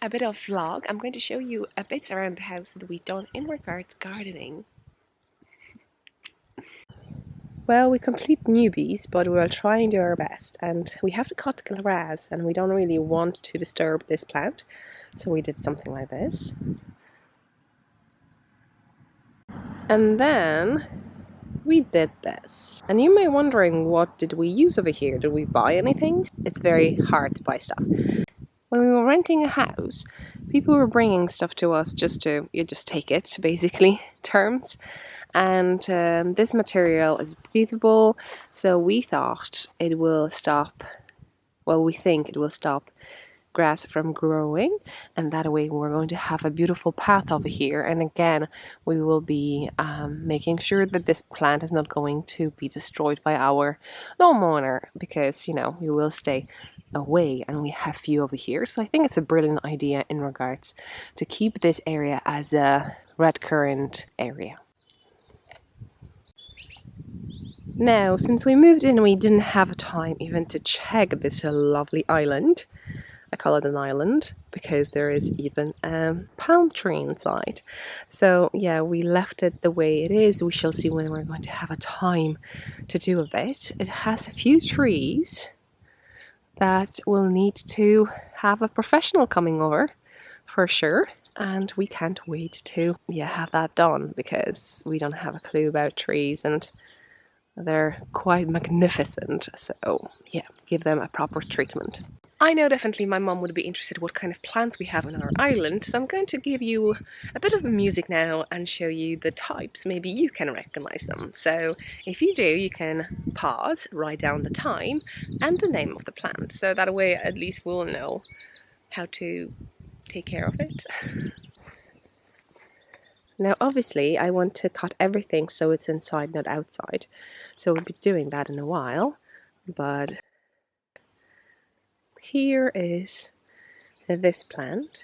a bit of vlog. I'm going to show you a bit around the house that we've done in regards gardening. Well, we complete newbies, but we'll try and do our best. And we have to cut the grass, and we don't really want to disturb this plant, so we did something like this. And then we did this. And you may be wondering, what did we use over here? Did we buy anything? It's very hard to buy stuff. When we were renting a house, people were bringing stuff to us just to, you just take it, basically, terms. And this material is breathable, so we thought it will stop, well, we think it will stop grass from growing, and that way we're going to have a beautiful path over here. And again, we will be making sure that this plant is not going to be destroyed by our lawnmower, because, you know, we will stay away and we have few over here. So I think it's a brilliant idea in regards to keep this area as a red currant area. Now, since we moved in, we didn't have time even to check this lovely island. I call it an island because there is even a palm tree inside. So yeah, we left it the way it is. We shall see when we're going to have a time to do a bit. It has a few trees that will need to have a professional coming over for sure. And we can't wait to have that done, because we don't have a clue about trees and they're quite magnificent. So yeah, give them a proper treatment. I know definitely my mom would be interested what kind of plants we have on our island, so I'm going to give you a bit of music now and show you the types. Maybe you can recognize them. So if you do, you can pause, write down the time and the name of the plant, so that way at least we'll know how to take care of it. Now obviously I want to cut everything so it's inside, not outside, so we'll be doing that in a while, but here is this plant.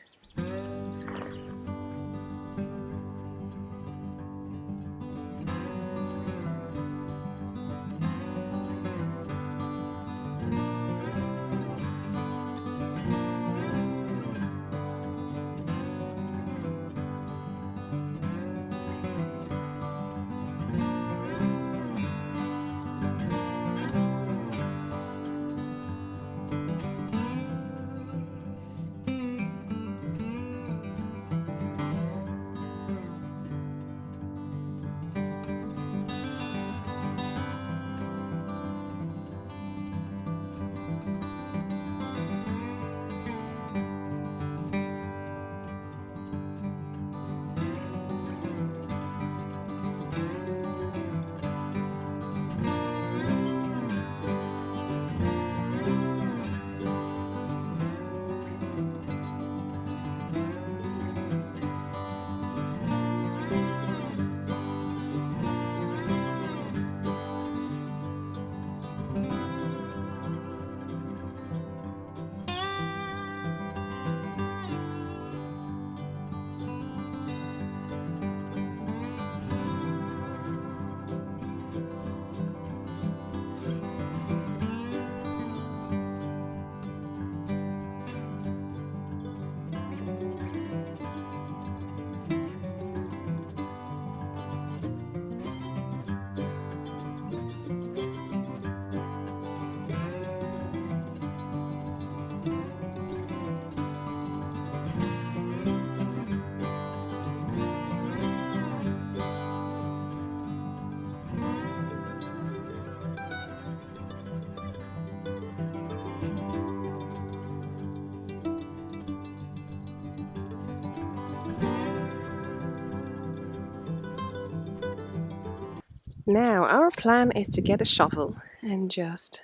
Now our plan is to get a shovel and just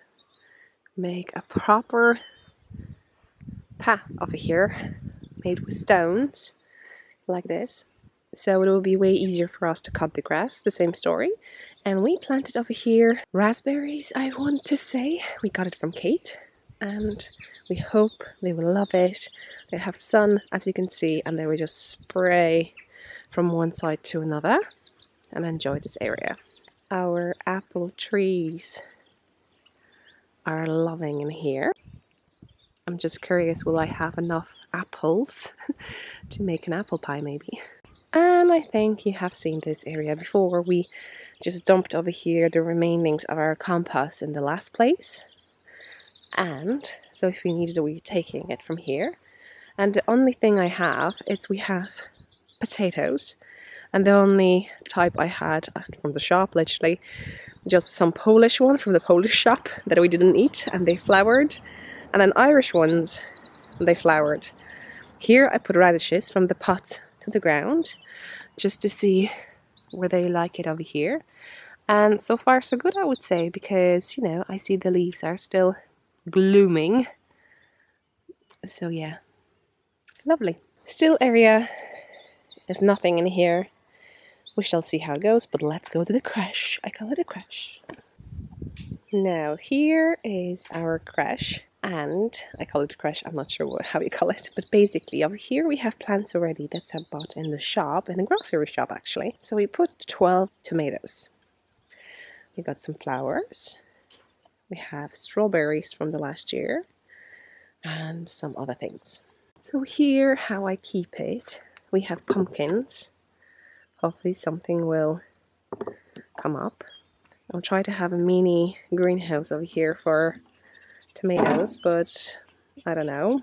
make a proper path over here made with stones like this, so it will be way easier for us to cut the grass. The same story. And we planted over here raspberries, I want to say. We got it from Kate and we hope they will love it. They have sun, as you can see, and they will just spray from one side to another and enjoy this area. Our apple trees are loving in here. I'm just curious, will I have enough apples to make an apple pie maybe? And I think you have seen this area before. We just dumped over here the remainings of our compost in the last place. And so if we needed it, we're taking it from here. And the only thing I have is we have potatoes. And the only type I had from the shop, literally, just some Polish one from the Polish shop that we didn't eat, and they flowered. And then Irish ones, they flowered. Here I put radishes from the pot to the ground, just to see where they like it over here. And so far so good, I would say, because, you know, I see the leaves are still blooming. So yeah, lovely. Still area, there's nothing in here. We shall see how it goes, but let's go to the creche. I call it a creche. Now here is our creche, and I call it a creche, I'm not sure how you call it, but basically over here we have plants already that's bought in the shop, in the grocery shop actually. So we put 12 tomatoes. We got some flowers. We have strawberries from the last year and some other things. So here, how I keep it, we have pumpkins. Hopefully something will come up. I'll try to have a mini greenhouse over here for tomatoes, but I don't know.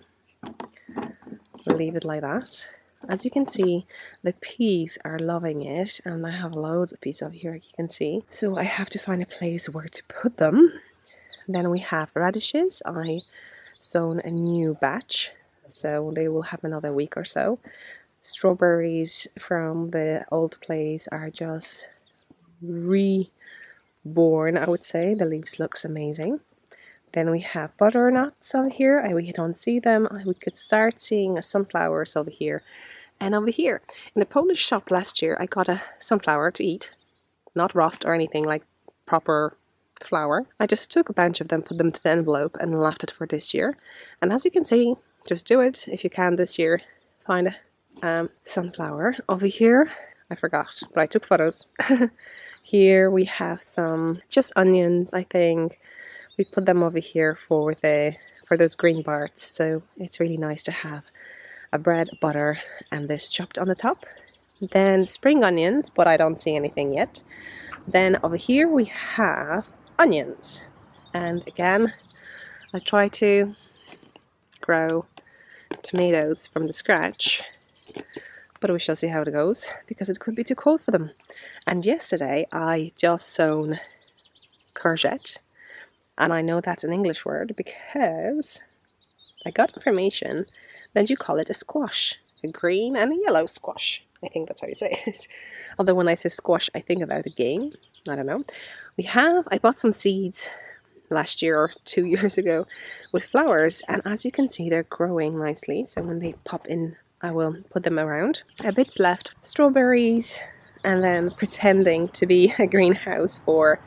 We'll leave it like that. As you can see, the peas are loving it, and I have loads of peas over here, you can see. So I have to find a place where to put them. Then we have radishes. I sown a new batch, so they will have another week or so. Strawberries from the old place are just reborn, I would say. The leaves looks amazing. Then we have butternuts over here. We don't see them. We could start seeing sunflowers over here and over here. In the Polish shop last year, I got a sunflower to eat, not roast or anything, like proper flower. I just took a bunch of them, put them in the envelope, and left it for this year. And as you can see, just do it if you can this year. Find a sunflower. Over here, I forgot, but I took photos. Here we have some just onions, I think. We put them over here for those green parts, so it's really nice to have a bread, butter, and this chopped on the top. Then spring onions, but I don't see anything yet. Then over here we have onions, and again I try to grow tomatoes from the scratch, but we shall see how it goes, because it could be too cold for them. And yesterday I just sown courgette, and I know that's an English word because I got information that you call it a squash, a green and a yellow squash. I think that's how you say it. Although when I say squash, I think about a game. I don't know. I bought some seeds last year or 2 years ago with flowers, and as you can see, they're growing nicely. So when they pop in, I will put them around. A bit's left, strawberries, and then pretending to be a greenhouse for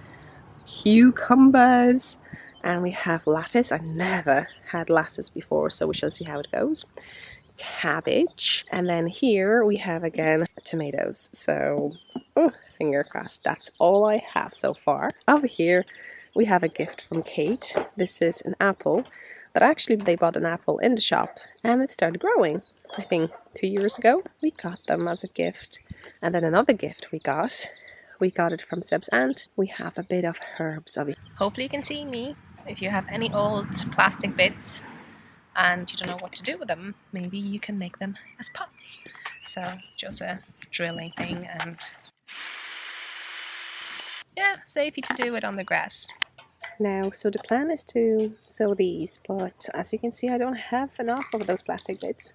cucumbers. And we have lettuce. I never had lettuce before, so we shall see how it goes. Cabbage, and then here we have again tomatoes. So finger crossed, that's all I have so far. Over here we have a gift from Kate. This is an apple, but actually they bought an apple in the shop and it started growing. I think 2 years ago we got them as a gift. And then another gift we got it from Seb's aunt. We have a bit of herbs over here. Hopefully you can see me. If you have any old plastic bits and you don't know what to do with them, maybe you can make them as pots. So just a drilling thing, and yeah, safety to do it on the grass. Now, so the plan is to sow these, but as you can see, I don't have enough of those plastic bits.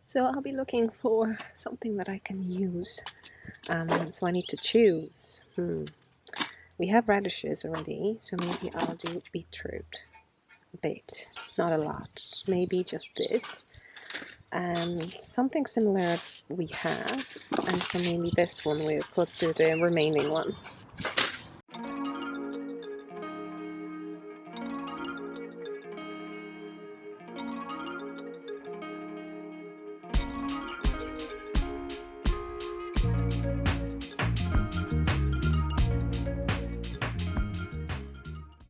So I'll be looking for something that I can use. So I need to choose. We have radishes already, so maybe I'll do beetroot. A bit, not a lot, maybe just this. Something similar we have, and so maybe this one we'll put to the remaining ones.